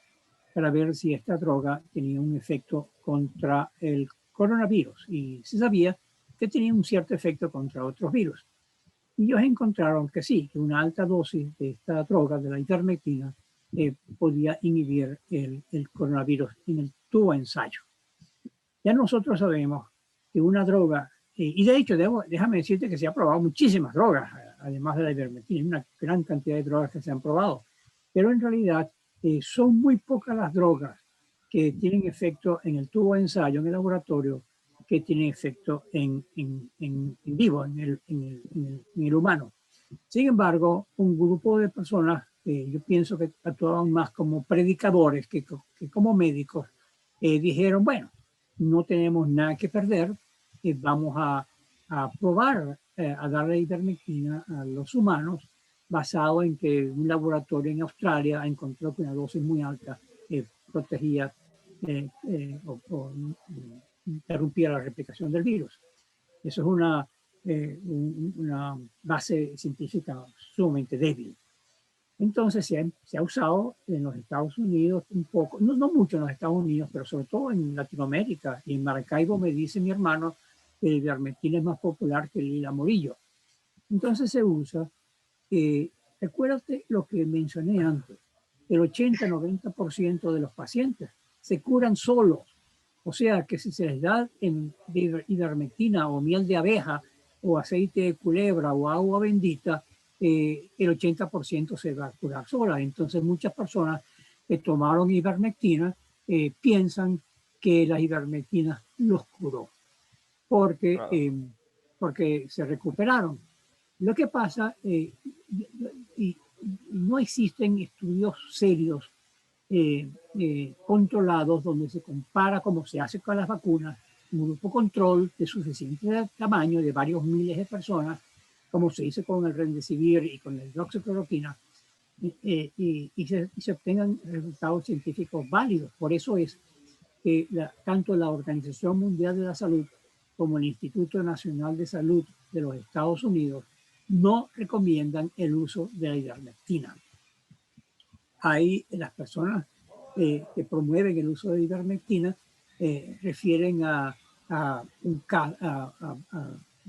Speaker 3: para ver si esta droga tenía un efecto contra el coronavirus. Y se sabía que tenía un cierto efecto contra otros virus. Y ellos encontraron que sí, que una alta dosis de esta droga, de la ivermectina, podía inhibir el coronavirus en el tubo de ensayo. Ya nosotros sabemos que una droga, y de hecho déjame decirte que se ha probado muchísimas drogas, además de la ivermectina, una gran cantidad de drogas que se han probado, pero en realidad son muy pocas las drogas que tienen efecto en el tubo de ensayo, en el laboratorio, que tienen efecto en vivo, en el humano. Sin embargo, un grupo de personas, yo pienso que actuaban más como predicadores que como médicos, dijeron, bueno, no tenemos nada que perder, vamos a probar a darle ivermectina a los humanos, basado en que un laboratorio en Australia encontró que una dosis muy alta protegía o interrumpía la replicación del virus. Eso es una base científica sumamente débil. Entonces se ha usado en los Estados Unidos un poco, no mucho en los Estados Unidos, pero sobre todo en Latinoamérica. Y en Maracaibo me dice mi hermano que el ivermectina es más popular que el lila morillo. Entonces se usa. Recuérdate lo que mencioné antes. El 80-90% de los pacientes se curan solos. O sea que si se les da ivermectina o miel de abeja o aceite de culebra o agua bendita, el 80% se va a curar sola. Entonces muchas personas que tomaron ivermectina piensan que la ivermectina los curó porque se recuperaron. Lo que pasa, y no existen estudios serios controlados donde se compara, como se hace con las vacunas, un grupo control de suficiente tamaño de varios miles de personas, como se hizo con el Remdesivir y con la hidroxicloroquina, y se obtengan resultados científicos válidos. Por eso es que tanto la Organización Mundial de la Salud como el Instituto Nacional de Salud de los Estados Unidos no recomiendan el uso de la ivermectina. Hay las personas que promueven el uso de ivermectina refieren a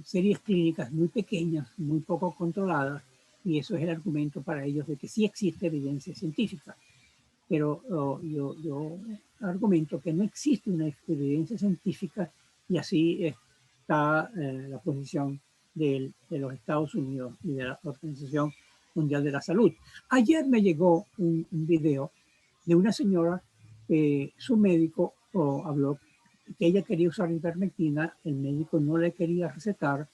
Speaker 3: series clínicas muy pequeñas, muy poco controladas, y eso es el argumento para ellos de que sí existe evidencia científica. Pero yo argumento que no existe una evidencia científica, y así está la posición de los Estados Unidos y de la Organización Mundial de la Salud. Ayer me llegó un video de una señora, su médico habló que ella quería usar ivermectina, el médico no le quería recetar,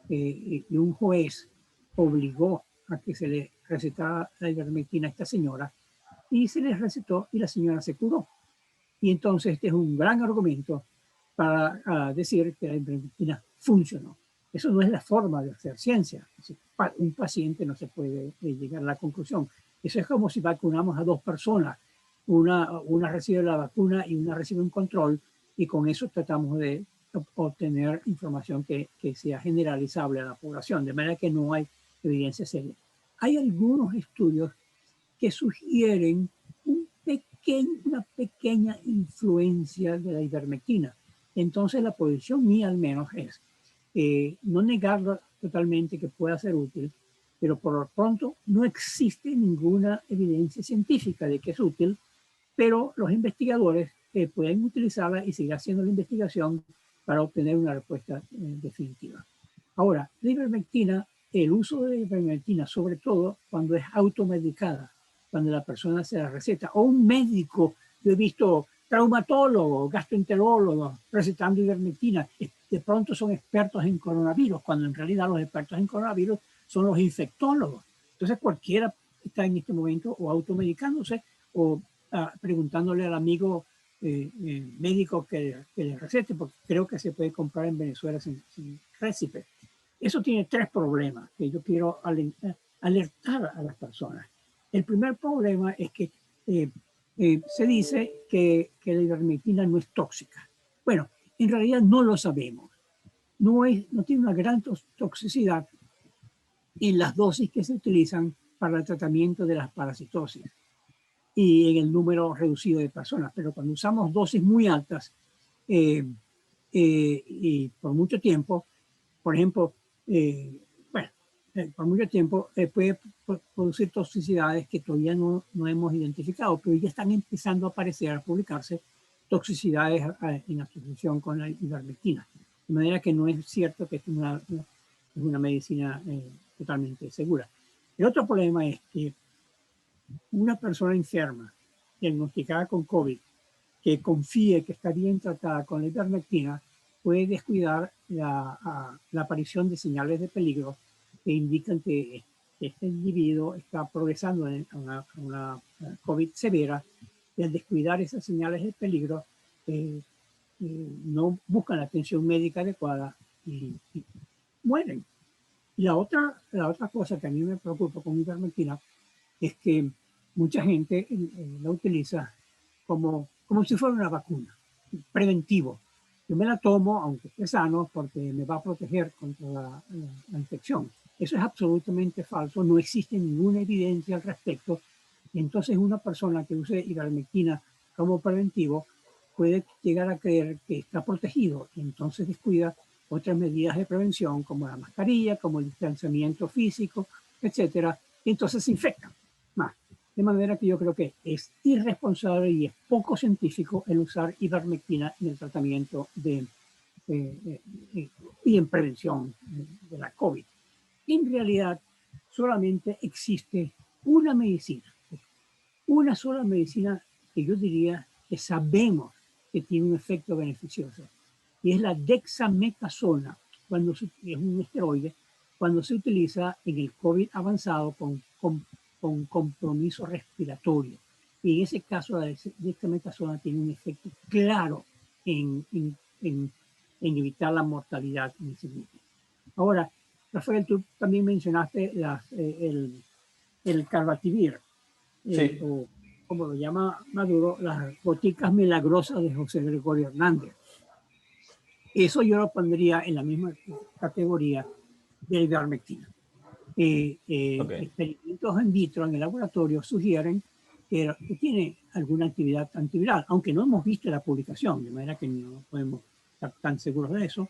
Speaker 3: y un juez obligó a que se le recetara la ivermectina a esta señora, y se le recetó y la señora se curó. Y entonces este es un gran argumento para decir que la ivermectina funcionó. Eso no es la forma de hacer ciencia. Un paciente no se puede llegar a la conclusión. Eso es como si vacunamos a dos personas. Una recibe la vacuna y una recibe un control, y con eso tratamos de obtener información que sea generalizable a la población, de manera que no hay evidencia seria. Hay algunos estudios que sugieren una pequeña influencia de la ivermectina. Entonces la posición mía al menos es no negarlo totalmente que pueda ser útil, pero por lo pronto no existe ninguna evidencia científica de que es útil, pero los investigadores pueden utilizarla y seguir haciendo la investigación para obtener una respuesta definitiva. Ahora, la ivermectina, el uso de la ivermectina, sobre todo cuando es automedicada, cuando la persona se la receta, o un médico, yo he visto traumatólogos, gastroenterólogos recetando ivermectina, de pronto son expertos en coronavirus, cuando en realidad los expertos en coronavirus son los infectólogos. Entonces cualquiera está en este momento o automedicándose o preguntándole al amigo médico que le recete, porque creo que se puede comprar en Venezuela sin récipe. Eso tiene tres problemas que yo quiero alertar a las personas. El primer problema es que se dice que la ivermectina no es tóxica. Bueno, en realidad no lo sabemos. No tiene una gran toxicidad en las dosis que se utilizan para el tratamiento de las parasitosis y en el número reducido de personas. Pero cuando usamos dosis muy altas y por mucho tiempo, por ejemplo, por mucho tiempo puede producir toxicidades que todavía no hemos identificado, pero ya están empezando a aparecer, a publicarse toxicidades en asociación con la ivermectina. De manera que no es cierto que es una medicina totalmente segura. El otro problema es que una persona enferma, diagnosticada con COVID, que confíe que está bien tratada con la ivermectina, puede descuidar la aparición de señales de peligro que indican que este individuo está progresando en una COVID severa, y al descuidar esas señales de peligro, no buscan la atención médica adecuada y mueren. Y la otra cosa que a mí me preocupa con ivermectina es que mucha gente la utiliza como si fuera una vacuna, preventivo. Yo me la tomo, aunque esté sano, porque me va a proteger contra la infección. Eso es absolutamente falso, no existe ninguna evidencia al respecto. Y entonces una persona que use ivermectina como preventivo puede llegar a creer que está protegido y entonces descuida otras medidas de prevención como la mascarilla, como el distanciamiento físico, etcétera, y entonces se infectan más. De manera que yo creo que es irresponsable y es poco científico el usar ivermectina en el tratamiento y en prevención de la COVID. En realidad, solamente existe una sola medicina que yo diría que sabemos que tiene un efecto beneficioso, y es la dexametasona, es un esteroide, cuando se utiliza en el COVID avanzado con compromiso respiratorio. Y en ese caso, la dexametasona tiene un efecto claro en evitar la mortalidad en ese grupo. Ahora, Rafael, tú también mencionaste el Carbativir,
Speaker 2: Sí.
Speaker 3: o como lo llama Maduro, las goticas milagrosas de José Gregorio Hernández. Eso yo lo pondría en la misma categoría de la ivermectina. Experimentos in vitro en el laboratorio sugieren que tiene alguna actividad antiviral, aunque no hemos visto la publicación, de manera que no podemos estar tan seguros de eso.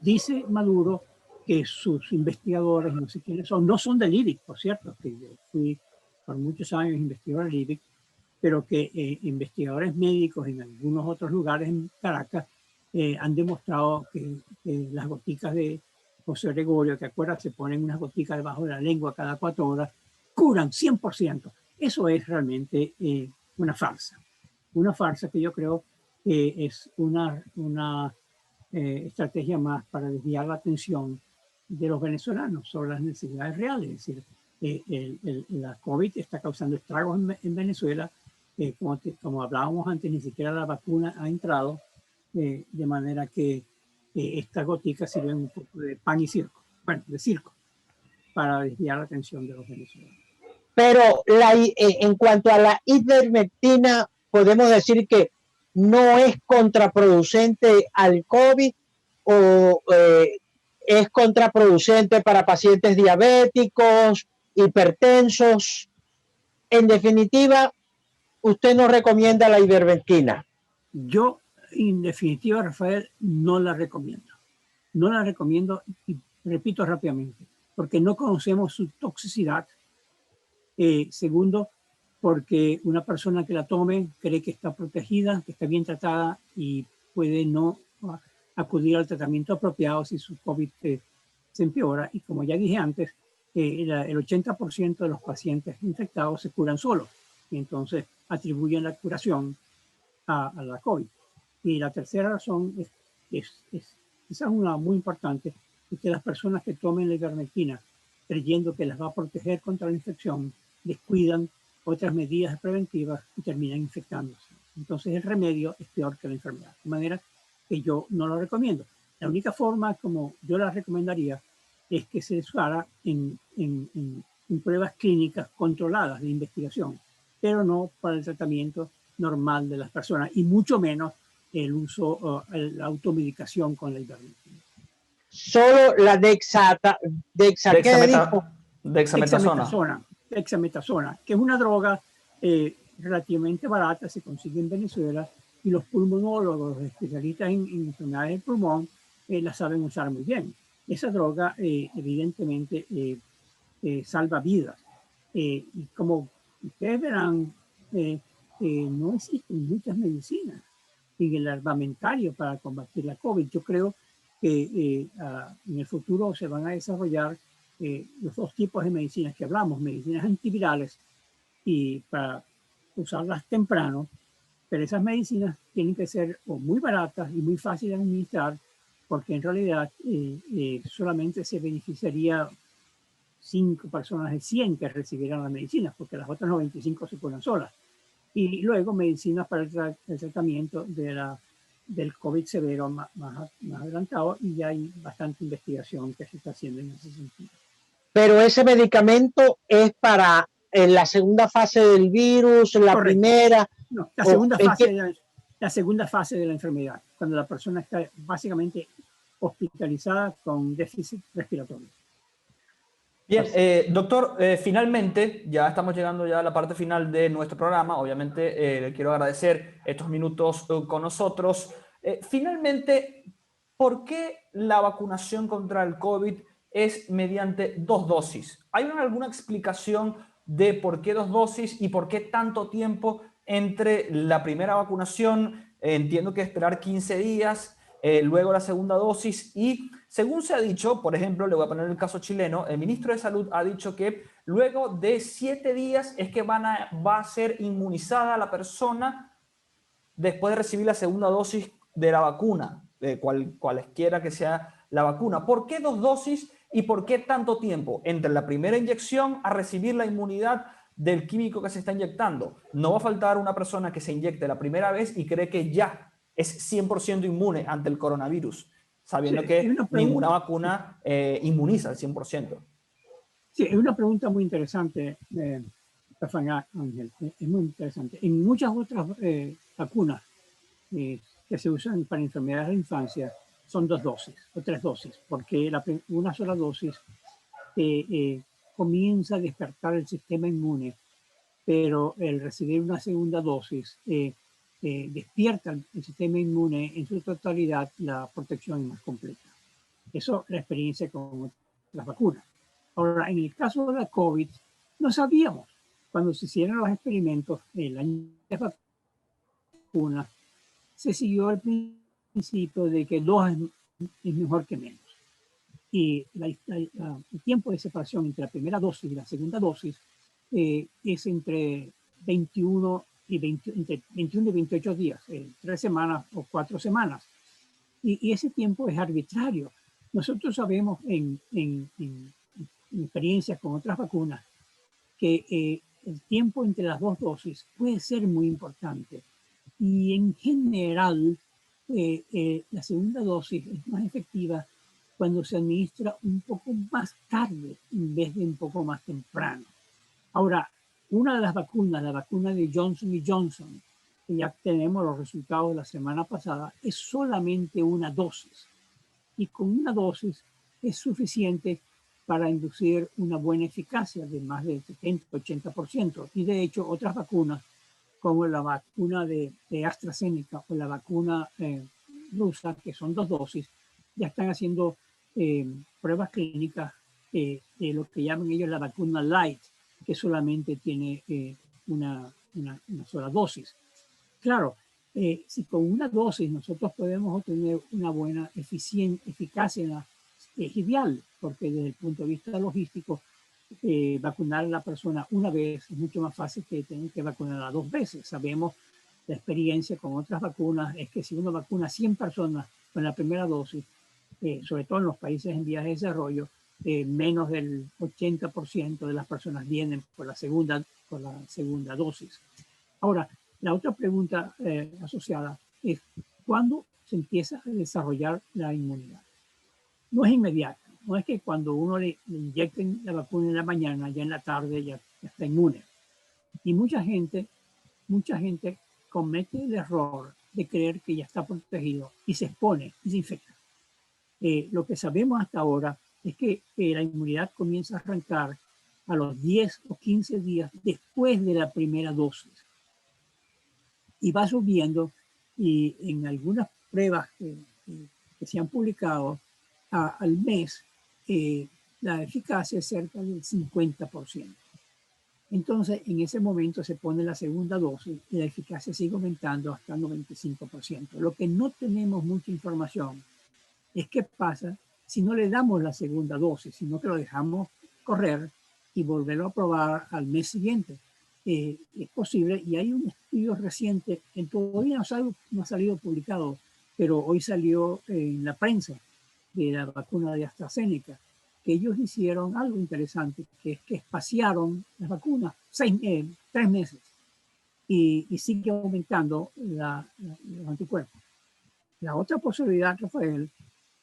Speaker 3: Dice Maduro que sus investigadores, no sé quiénes son, no son del IBIC, por cierto, que yo fui por muchos años investigador del IBIC, pero que investigadores médicos en algunos otros lugares en Caracas han demostrado que las goticas de José Gregorio, que acuerdas, se ponen unas goticas debajo de la lengua cada 4 horas, curan 100%. Eso es realmente una farsa. Una farsa que yo creo que es una estrategia más para desviar la atención de los venezolanos sobre las necesidades reales. Es decir, la COVID está causando estragos en Venezuela como hablábamos antes, ni siquiera la vacuna ha entrado, de manera que estas goticas sirven un poco de pan y circo, bueno, de circo, para desviar la atención de los venezolanos.
Speaker 1: Pero en cuanto a la ivermectina, podemos decir que no es contraproducente al COVID o es contraproducente para pacientes diabéticos, hipertensos. En definitiva, usted no recomienda la ivermectina.
Speaker 3: Yo, en definitiva, Rafael, no la recomiendo. No la recomiendo, y repito rápidamente, porque no conocemos su toxicidad. Segundo, porque una persona que la tome cree que está protegida, que está bien tratada y puede no acudir al tratamiento apropiado si su COVID se empeora. Y como ya dije antes, el 80% de los pacientes infectados se curan solos y entonces atribuyen la curación a la COVID. Y la tercera razón es quizás una muy importante, es que las personas que tomen la ivermectina creyendo que las va a proteger contra la infección, descuidan otras medidas preventivas y terminan infectándose. Entonces el remedio es peor que la enfermedad, de manera que yo no lo recomiendo. La única forma como yo la recomendaría es que se usara en pruebas clínicas controladas de investigación, pero no para el tratamiento normal de las personas y mucho menos el uso, la automedicación con la ivermectina.
Speaker 1: Solo la
Speaker 3: dexametasona, que es una droga relativamente barata, se consigue en Venezuela y los pulmonólogos, los especialistas en enfermedades del pulmón, la saben usar muy bien. Esa droga evidentemente salva vidas. Y como ustedes verán, no existen muchas medicinas en el armamentario para combatir la COVID. Yo creo que en el futuro se van a desarrollar los dos tipos de medicinas que hablamos, medicinas antivirales y para usarlas temprano, pero esas medicinas tienen que ser o muy baratas y muy fáciles de administrar, porque en realidad solamente se beneficiaría 5 personas de 100 que recibieran las medicinas, porque las otras 95 se curan solas. Y luego medicinas para el tratamiento del COVID severo más adelantado, y ya hay bastante investigación que se está haciendo en ese sentido.
Speaker 1: Pero ese medicamento es para la segunda fase del virus, la
Speaker 3: Correcto.
Speaker 1: Primera.
Speaker 3: No, la segunda fase de la enfermedad, cuando la persona está básicamente hospitalizada con déficit respiratorio.
Speaker 2: Bien, doctor, finalmente ya estamos llegando ya a la parte final de nuestro programa. Obviamente le quiero agradecer estos minutos con nosotros. Finalmente, ¿por qué la vacunación contra el COVID es mediante 2 dosis? ¿Hay alguna explicación de por qué 2 dosis y por qué tanto tiempo entre la primera vacunación? Entiendo que esperar 15 días, luego la segunda dosis y, según se ha dicho, por ejemplo, le voy a poner el caso chileno, el ministro de Salud ha dicho que luego de 7 días es que va a ser inmunizada la persona después de recibir la segunda dosis de la vacuna, cualesquiera que sea la vacuna. ¿Por qué 2 dosis y por qué tanto tiempo entre la primera inyección a recibir la inmunidad del químico que se está inyectando? No va a faltar una persona que se inyecte la primera vez y cree que ya es 100% inmune ante el coronavirus, sabiendo que ninguna vacuna inmuniza al 100%.
Speaker 3: Sí, es una pregunta muy interesante, Rafael Ángel, es muy interesante. En muchas otras vacunas que se usan para enfermedades de la infancia son 2 dosis o 3 dosis, porque una sola dosis comienza a despertar el sistema inmune, pero el recibir una segunda dosis despierta el sistema inmune en su totalidad, la protección es más completa. Eso es la experiencia con las vacunas. Ahora, en el caso de la COVID, no sabíamos. Cuando se hicieron los experimentos, el año de vacunas, se siguió el principio de que 2 es mejor que menos. Y el tiempo de separación entre la primera dosis y la segunda dosis es entre 21 y 28 días, 3 semanas o 4 semanas. Y ese tiempo es arbitrario. Nosotros sabemos en experiencias con otras vacunas que el tiempo entre las dos dosis puede ser muy importante. Y en general, la segunda dosis es más efectiva cuando se administra un poco más tarde en vez de un poco más temprano. Ahora, una de las vacunas, la vacuna de Johnson & Johnson, que ya tenemos los resultados de la semana pasada, es solamente una dosis. Y con una dosis es suficiente para inducir una buena eficacia de más del 70-80%. Y de hecho, otras vacunas, como la vacuna de AstraZeneca o la vacuna rusa, que son 2 dosis, ya están haciendo pruebas clínicas de lo que llaman ellos la vacuna light, que solamente tiene una sola dosis. Claro, si con una dosis nosotros podemos obtener una buena eficacia, es ideal, porque desde el punto de vista logístico, vacunar a la persona una vez es mucho más fácil que tener que vacunarla 2 veces. Sabemos, la experiencia con otras vacunas es que si uno vacuna a 100 personas con la primera dosis, sobre todo en los países en vías de desarrollo, menos del 80% de las personas vienen por la segunda dosis. Ahora, la otra pregunta asociada es, ¿cuándo se empieza a desarrollar la inmunidad? No es inmediata, no es que cuando uno le inyecten la vacuna en la mañana, ya en la tarde ya está inmune. Y mucha gente comete el error de creer que ya está protegido y se expone y se infecta. Lo que sabemos hasta ahora es que la inmunidad comienza a arrancar a los 10 o 15 días después de la primera dosis. Y va subiendo, y en algunas pruebas que se han publicado al mes, la eficacia es cerca del 50%. Entonces, en ese momento se pone la segunda dosis y la eficacia sigue aumentando hasta el 95%. Lo que no tenemos mucha información es qué pasa si no le damos la segunda dosis, sino que lo dejamos correr y volverlo a probar al mes siguiente. Es posible, y hay un estudio reciente, que todavía no ha salido publicado, pero hoy salió en la prensa de la vacuna de AstraZeneca, que ellos hicieron algo interesante, que es que espaciaron las vacunas 3 meses y sigue aumentando los anticuerpos. La otra posibilidad, Rafael,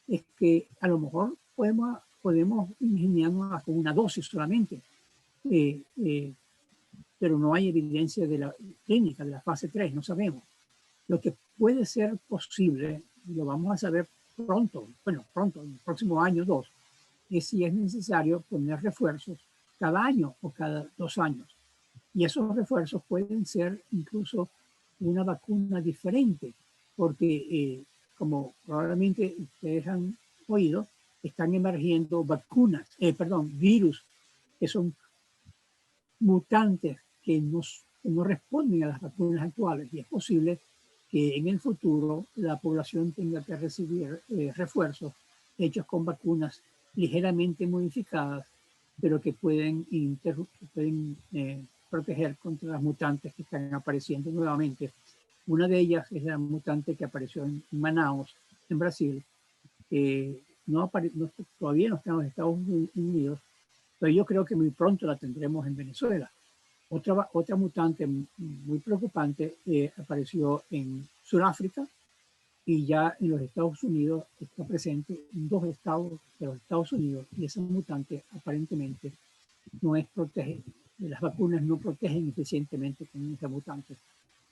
Speaker 3: es que a lo mejor podemos ingeniarnos con una dosis solamente, pero no hay evidencia de la clínica de la fase 3, no sabemos. Lo que puede ser posible, y lo vamos a saber pronto, en el próximo año o 2, es si es necesario poner refuerzos cada año o cada 2 años. Y esos refuerzos pueden ser incluso una vacuna diferente, porque como probablemente ustedes han oído, están emergiendo virus que son mutantes que no responden a las vacunas actuales, y es posible que en el futuro la población tenga que recibir refuerzos hechos con vacunas ligeramente modificadas, pero que pueden proteger contra las mutantes que están apareciendo nuevamente. Una de ellas es la mutante que apareció en Manaus, en Brasil. Todavía no está en los Estados Unidos, pero yo creo que muy pronto la tendremos en Venezuela. Otra mutante muy preocupante apareció en Sudáfrica, y ya en los Estados Unidos está presente en 2 estados de los Estados Unidos, y esa mutante aparentemente las vacunas no protegen eficientemente con esa mutante.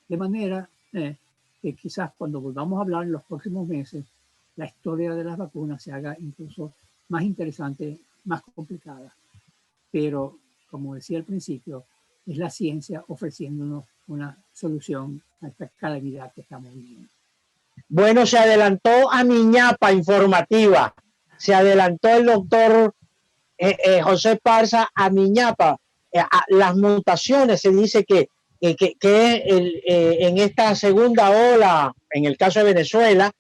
Speaker 3: De manera que quizás cuando volvamos a hablar en los próximos meses, la historia de las vacunas se haga incluso más interesante, más complicada. Pero, como decía al principio, es la ciencia ofreciéndonos una solución a esta calamidad que estamos viviendo.
Speaker 1: Bueno, se adelantó a mi ñapa informativa, se adelantó el doctor José Parza a mi ñapa. Las mutaciones, se dice que en esta segunda ola, en el caso de Venezuela,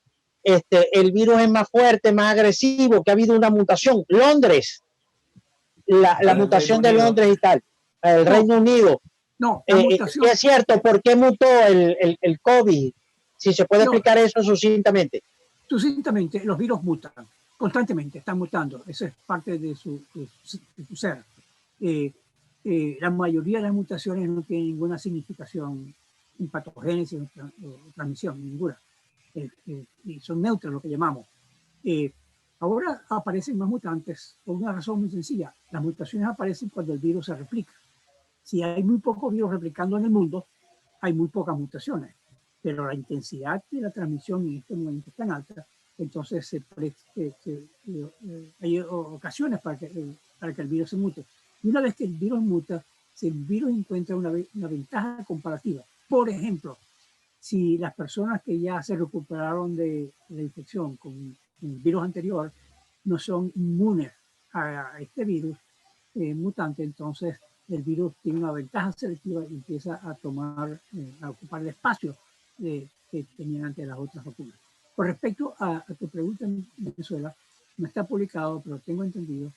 Speaker 1: el virus es más fuerte, más agresivo, que ha habido una mutación. Londres, la mutación de Londres y tal, el Reino Unido.
Speaker 3: No, la mutación.
Speaker 1: Es cierto, ¿por qué mutó el COVID? Si se puede explicar eso sucintamente.
Speaker 3: Sucintamente, los virus mutan, constantemente están mutando, eso es parte de su ser. la mayoría de las mutaciones no tienen ninguna significación en patogénesis o transmisión, ninguna. Y son neutras, lo que llamamos. Ahora aparecen más mutantes por una razón muy sencilla. Las mutaciones aparecen cuando el virus se replica. Si hay muy pocos virus replicando en el mundo, hay muy pocas mutaciones. Pero la intensidad de la transmisión en este momento es tan alta, entonces hay ocasiones para que el virus se mute. Y una vez que el virus muta, si el virus encuentra una ventaja comparativa, por ejemplo, si las personas que ya se recuperaron de la infección con el virus anterior no son inmunes a este virus mutante, entonces el virus tiene una ventaja selectiva y empieza a a ocupar el espacio que tenían antes las otras vacunas. Con respecto a tu pregunta en Venezuela, no está publicado, pero tengo entendido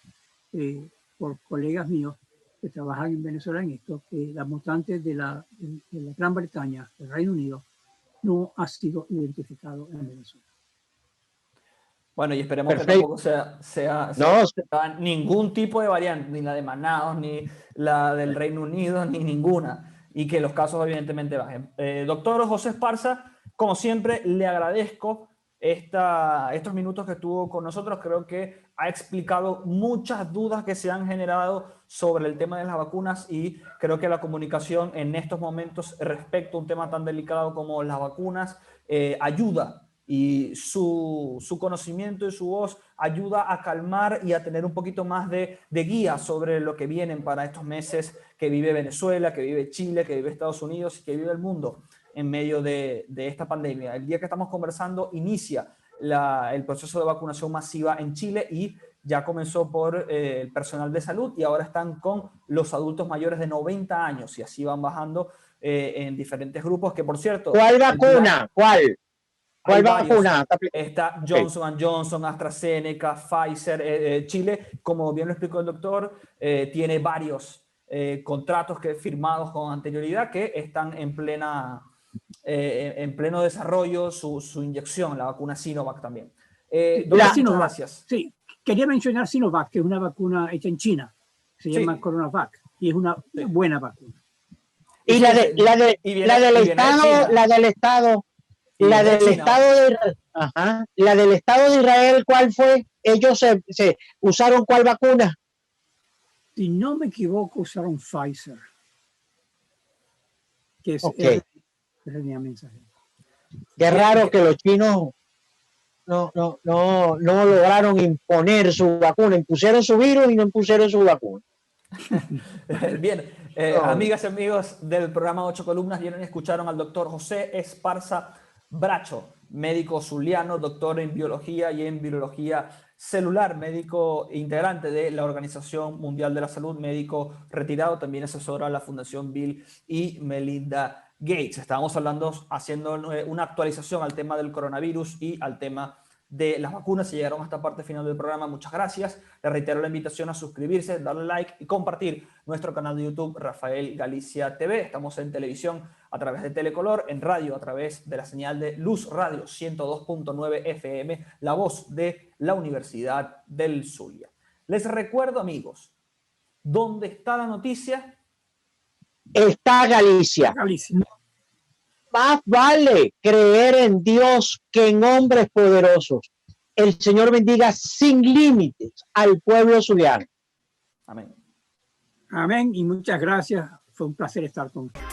Speaker 3: por colegas míos que trabajan en Venezuela en esto, que la mutante de la Gran Bretaña, del Reino Unido, no ha sido identificado en Venezuela.
Speaker 2: Bueno, y esperemos
Speaker 1: Perfecto.
Speaker 2: que tampoco sea ningún tipo de variante, ni la de Manaus, ni la del Reino Unido, ni ninguna, y que los casos evidentemente bajen. Doctor José Esparza, como siempre, le agradezco estos minutos que estuvo con nosotros. Creo que ha explicado muchas dudas que se han generado sobre el tema de las vacunas, y creo que la comunicación en estos momentos respecto a un tema tan delicado como las vacunas ayuda. Y su conocimiento y su voz ayuda a calmar y a tener un poquito más de guía sobre lo que vienen para estos meses que vive Venezuela, que vive Chile, que vive Estados Unidos y que vive el mundo en medio de esta pandemia. El día que estamos conversando inicia el proceso de vacunación masiva en Chile, y ya comenzó por el personal de salud, y ahora están con los adultos mayores de 90 años, y así van bajando en diferentes grupos, que por cierto...
Speaker 1: ¿Cuál vacuna? ¿Cuál vacuna?
Speaker 2: Está Johnson & Johnson, AstraZeneca, Pfizer. Chile, como bien lo explicó el doctor, tiene varios contratos firmados con anterioridad que están en pleno desarrollo su inyección, la vacuna Sinovac también. Doctor, muchas gracias.
Speaker 3: Sí, quería mencionar Sinovac, que es una vacuna hecha en China. Se llama Coronavac, y es una buena vacuna.
Speaker 1: Y la del Estado... La del Estado de Israel, ¿cuál fue? Ellos se usaron ¿cuál vacuna?
Speaker 3: Si no me equivoco, usaron Pfizer, que es RNA mensajero.
Speaker 1: Qué raro que los chinos no lograron imponer su vacuna. Impusieron su virus y no impusieron su vacuna.
Speaker 2: Bien, amigas y amigos del programa 8 Columnas, vieron y escucharon al doctor José Esparza Bracho, médico zuliano, doctor en biología y en virología celular, médico integrante de la Organización Mundial de la Salud, médico retirado, también asesora a la Fundación Bill y Melinda Gates. Estábamos haciendo una actualización al tema del coronavirus y al tema de las vacunas. Si llegaron a esta parte final del programa, muchas gracias. Les reitero la invitación a suscribirse, darle like y compartir nuestro canal de YouTube Rafael Galicia TV. Estamos en televisión a través de Telecolor, en radio a través de la señal de Luz Radio 102.9 FM, la voz de la Universidad del Zulia. Les recuerdo, amigos, ¿dónde está la noticia?
Speaker 1: Está Galicia. Más vale creer en Dios que en hombres poderosos. El Señor bendiga sin límites al pueblo zuliano.
Speaker 2: Amén.
Speaker 3: Amén, y muchas gracias. Fue un placer estar con ustedes.